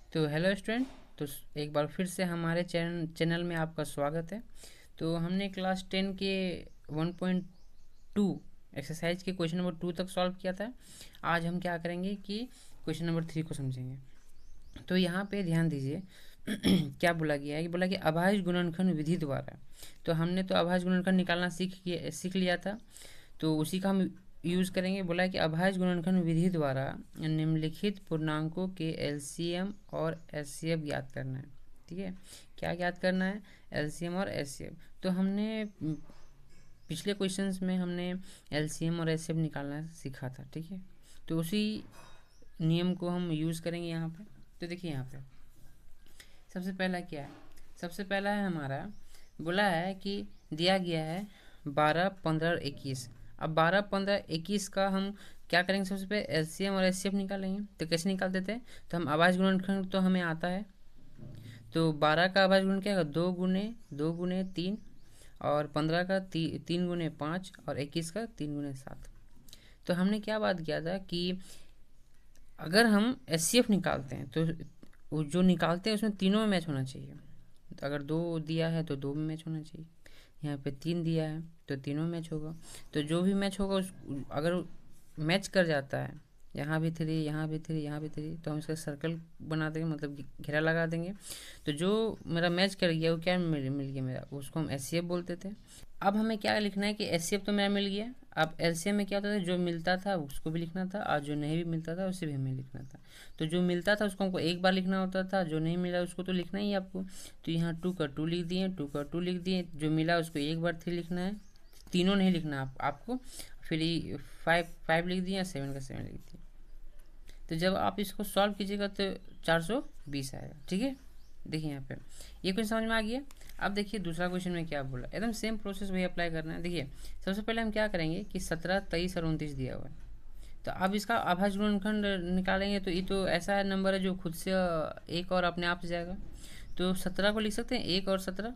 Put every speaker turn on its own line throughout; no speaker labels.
तो hello student. तो एक बार फिर से हमारे चैनल में आपका स्वागत है। तो हमने क्लास 10 के 1.2 एक्सरसाइज के क्वेश्चन नंबर 2 तक सॉल्व किया था। आज हम क्या करेंगे कि क्वेश्चन नंबर 3 को समझेंगे। तो यहाँ पे ध्यान दीजिए क्या बोला गया है कि बोला कि अभाज्य गुणनखंड विधि द्वारा। तो हमने तो अभाज्य गुणनखंड निकालना सीख लिया था। तो उसी का हम यूज़ करेंगे। बोला है कि अभाज्य गुणनखंड विधि द्वारा निम्नलिखित पूर्णांकों के एलसीएम और एचसीएफ ज्ञात करना है। ठीक है, क्या ज्ञात करना है? एलसीएम और एचसीएफ। तो हमने पिछले क्वेश्चंस में हमने एलसीएम और एचसीएफ निकालना सीखा था। ठीक है, तो उसी नियम को हम यूज़ करेंगे यहाँ पे। तो देखिए यहाँ पे सबसे पहला क्या है? सबसे पहला है हमारा, बोला है कि दिया गया है 12, 15 और 21। अब 12, 15, 21 का हम क्या करेंगे? सबसे पहले एलसीएम और एचसीएफ निकालेंगे। तो कैसे निकालते थे? तो हम अभाज्य गुणनखंड तो हमें आता है। तो 12 का अभाज्य गुणन क्या होगा? 2 गुने 3, और 15 का 3 गुने 5, और 21 का 3 गुने 7। तो हमने क्या बात किया था कि अगर हम एचसीएफ निकालते हैं तो वो जो निकालते हैं उसमें तीनों में मैच होना चाहिए। तो अगर 2 दिया है तो 2 में मैच होना चाहिए। यहाँ पे 3 दिया है तो तीनों में मैच होगा। तो जो भी मैच होगा उस अगर मैच कर जाता है, यहाँ भी 3, यहाँ भी 3, यहाँ भी 3, तो हम इसका सर्कल बना देंगे, मतलब घेरा लगा देंगे। तो जो मेरा मैच कर गया वो क्या मिल गया मेरा, उसको हम एचसीएफ बोलते थे। अब हमें क्या लिखना है कि एचसीएफ तो मेरा मिल गया। अब एलसीएम में क्या होता था? जो मिलता था उसको भी लिखना था, और जो नहीं भी मिलता था उसे भी हमें लिखना था। तो जो मिलता था उसको हमको एक बार लिखना होता था, जो नहीं मिला उसको तो लिखना ही है आपको। तो यहाँ 2 का 2 लिख दिए, 2 का 2 लिख दिए, जो मिला उसको एक बार 3 लिखना है, तीनों नहीं लिखना आपको। फिर 5 लिख दिया, 7 का 7 लिख दिया। तो जब आप इसको सॉल्व कीजिएगा तो 420 आएगा। ठीक है, देखिए यहाँ पे ये क्वेश्चन समझ में आ गया। अब देखिए दूसरा क्वेश्चन में क्या बोला, एकदम सेम प्रोसेस वही अप्लाई करना है। देखिए सबसे पहले हम क्या करेंगे कि 17, 23 और 29 दिया हुआ है। तो अब इसका अभाज्य गुणनखंड निकालेंगे तो ये तो ऐसा नंबर है जो खुद से एक और अपने आप से जाएगा। तो 17 को लिख सकते हैं 1 और 17,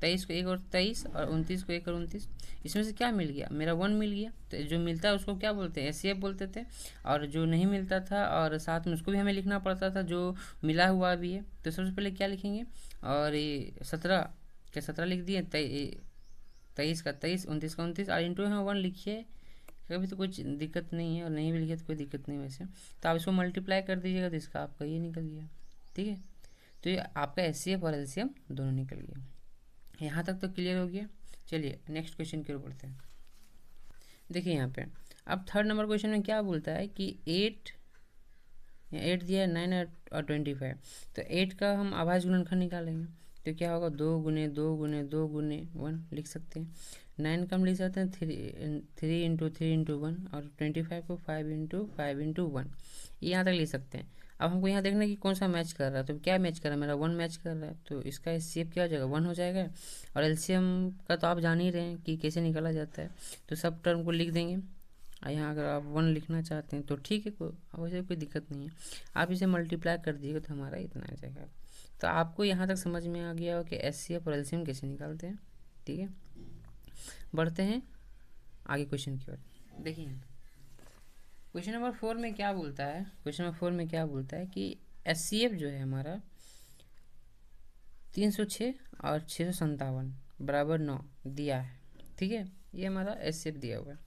23 को 1 और 23, और 29 को 1 और 29। इसमें से क्या मिल गया? मेरा 1 मिल गया। तो जो मिलता है उसको क्या बोलते हैं? एचसीएफ बोलते थे। और जो नहीं मिलता था और साथ में उसको भी हमें लिखना पड़ता था, जो मिला हुआ भी है। तो सबसे पहले क्या लिखेंगे? और ये 17 क्या 17 लिख दिए, 23 का 23, 29 का 29, और इंटू यहाँ 1 लिखिए। कभी तो कुछ दिक्कत नहीं है, और नहीं भी लिखे तो कोई दिक्कत नहीं वैसे। तो आप इसको मल्टीप्लाई कर दीजिएगा तो इसका आपका ये निकल गया। ठीक है, तो ये आपका एचसीएफ और एलसीएम दोनों निकल गया। यहाँ तक तो क्लियर हो गया। चलिए नेक्स्ट क्वेश्चन की ओर बढ़ते हैं। देखिए यहाँ पे अब थर्ड नंबर क्वेश्चन में क्या बोलता है कि 8 दिया है, 9 और 25। तो 8 का हम अभाज्य गुणनखंड निकालेंगे। तो क्या होगा? 2 गुने 2 गुने 2 गुने 1 लिख सकते हैं। 9 का हम लिख सकते हैं 3 3 इंटू 1, और 25 को 5 इंटू 1। यहाँ तक लिख सकते हैं। अब हमको यहाँ देखना है कि कौन सा मैच कर रहा है। तो क्या मैच कर रहा है? मेरा 1 मैच कर रहा है, तो इसका एचसीएफ क्या हो जाएगा? 1 हो जाएगा। और एलसीएम का तो आप जान ही रहे हैं कि कैसे निकाला जाता है। तो सब टर्म को लिख देंगे। यहाँ अगर आप 1 लिखना चाहते हैं तो ठीक है, वैसे कोई दिक्कत नहीं है। आप इसे मल्टीप्लाई कर दीजिएगा तो हमारा इतना आ जाएगा। तो आपको यहाँ तक समझ में आ गया हो कि एचसीएफ और एलसीएम कैसे निकालते हैं। ठीक है, बढ़ते हैं आगे क्वेश्चन की ओर। देखिए क्वेश्चन नंबर 4 में क्या बोलता है? क्वेश्चन नंबर 4 में क्या बोलता है कि एचसीएफ जो है हमारा 306 और 657 बराबर 9 दिया है। ठीक है, ये हमारा एचसीएफ दिया हुआ है।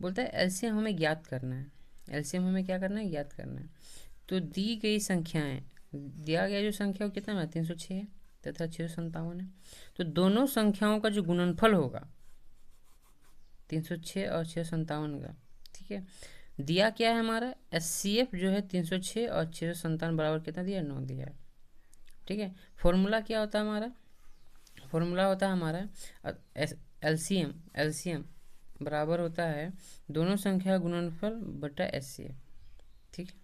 बोलता है एलसीएम हमें ज्ञात करना है। एलसीएम हमें क्या करना है? ज्ञात करना है। तो दी गई संख्याएं, दिया गया जो संख्या वो कितना है? 306 है तथा 657 है। तो दोनों संख्याओं का जो गुणनफल होगा 306 और 657 का, ठीक है, दिया क्या है हमारा? एचसीएफ जो है 306 और 657 बराबर कितना दिया? 9 दिया है। ठीक है, फॉर्मूला क्या होता है हमारा? फॉर्मूला होता है हमारा एलसीएम एलसीएम बराबर होता है दोनों संख्या गुणनफल बटा एचसीएफ। ठीक है,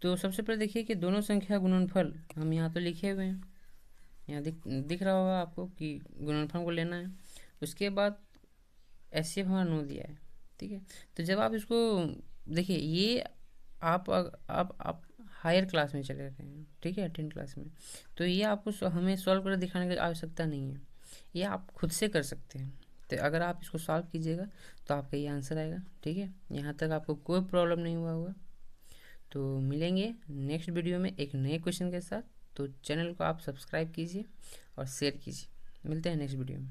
तो सबसे पहले देखिए कि दोनों संख्या गुणनफल हम यहाँ तो लिखे हुए हैं, यहाँ दिख रहा होगा आपको कि गुणनफल को लेना है। उसके बाद एचसीएफ हमारा 9 दिया है। ठीक है, तो जब आप इसको देखिए, ये आप हायर क्लास में चले गए हैं। ठीक है, 10 क्लास में, तो ये आपको हमें सॉल्व कर दिखाने की आवश्यकता नहीं है, ये आप खुद से कर सकते हैं। तो अगर आप इसको सॉल्व कीजिएगा तो आपका ये आंसर आएगा। ठीक है, यहाँ तक आपको कोई प्रॉब्लम नहीं हुआ होगा। तो मिलेंगे नेक्स्ट वीडियो में एक नए क्वेश्चन के साथ। तो चैनल को आप सब्सक्राइब कीजिए और शेयर कीजिए। मिलते हैं नेक्स्ट वीडियो में।